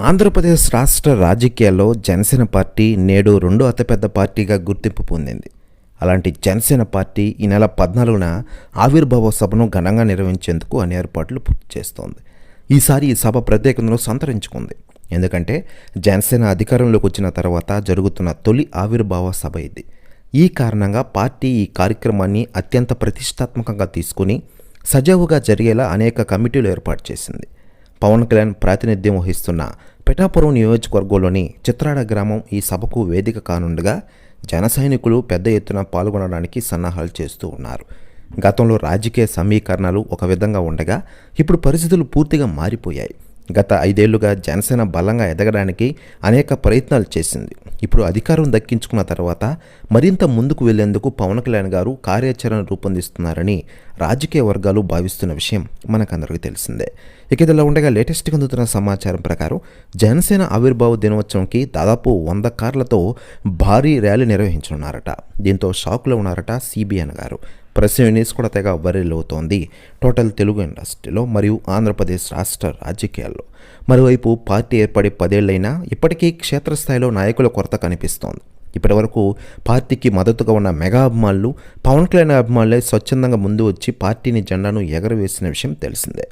ఆంధ్రప్రదేశ్ రాష్ట్ర రాజకీయాల్లో జనసేన పార్టీ నేడు రెండో అతిపెద్ద పార్టీగా గుర్తింపు పొందింది. అలాంటి జనసేన పార్టీ ఈ నెల 14న ఆవిర్భావ సభను ఘనంగా నిర్వహించేందుకు అన్ని ఏర్పాట్లు పూర్తి చేస్తోంది. ఈసారి ఈ సభ ప్రత్యేకతను సంతరించుకుంది. ఎందుకంటే జనసేన అధికారంలోకి వచ్చిన తర్వాత జరుగుతున్న తొలి ఆవిర్భావ సభ ఇది. ఈ కారణంగా పార్టీ ఈ కార్యక్రమాన్ని అత్యంత ప్రతిష్టాత్మకంగా తీసుకుని సజావుగా జరిగేలా అనేక కమిటీలు ఏర్పాటు చేసింది. పవన్ కళ్యాణ్ ప్రాతినిధ్యం వహిస్తున్న పిఠాపురం నియోజకవర్గంలోని చిత్రాడ గ్రామం ఈ సభకు వేదిక కానుండగా జన సైనికులు పెద్ద ఎత్తున పాల్గొనడానికి సన్నాహాలు చేస్తూ ఉన్నారు. గతంలో రాజకీయ సమీకరణాలు ఒక విధంగా ఉండగా ఇప్పుడు పరిస్థితులు పూర్తిగా మారిపోయాయి. గత 5 ఏళ్లుగా జనసేన బలంగా ఎదగడానికి అనేక ప్రయత్నాలు చేసింది. ఇప్పుడు అధికారం దక్కించుకున్న తర్వాత మరింత ముందుకు వెళ్లేందుకు పవన్ కళ్యాణ్ గారు కార్యాచరణ రూపొందిస్తున్నారని రాజకీయ వర్గాలు భావిస్తున్న విషయం మనకందరికీ తెలిసిందే. ఇక ఇదిలా ఉండగా లేటెస్ట్గా అందుతున్న సమాచారం ప్రకారం జనసేన ఆవిర్భావ దినోత్సవంకి దాదాపు 100 కార్లతో భారీ ర్యాలీ నిర్వహించనున్నారట. దీంతో షాక్లో ఉన్నారట సిబిఎన్ గారు. ప్రెస్ న్యూస్ కూడా తెగ వైరల్ అవుతోంది టోటల్ తెలుగు ఇండస్ట్రీలో మరియు ఆంధ్రప్రదేశ్ రాష్ట్ర రాజకీయాల్లో. మరోవైపు పార్టీ ఏర్పడి 10 ఏళ్లైనా ఇప్పటికీ క్షేత్రస్థాయిలో నాయకుల కొరత కనిపిస్తోంది. ఇప్పటివరకు పార్టీకి మద్దతుగా ఉన్న మెగా అభిమానులు, పవన్ కళ్యాణ్ అభిమానులే స్వచ్ఛందంగా ముందు వచ్చి పార్టీని జెండాను ఎగరవేసిన విషయం తెలిసిందే.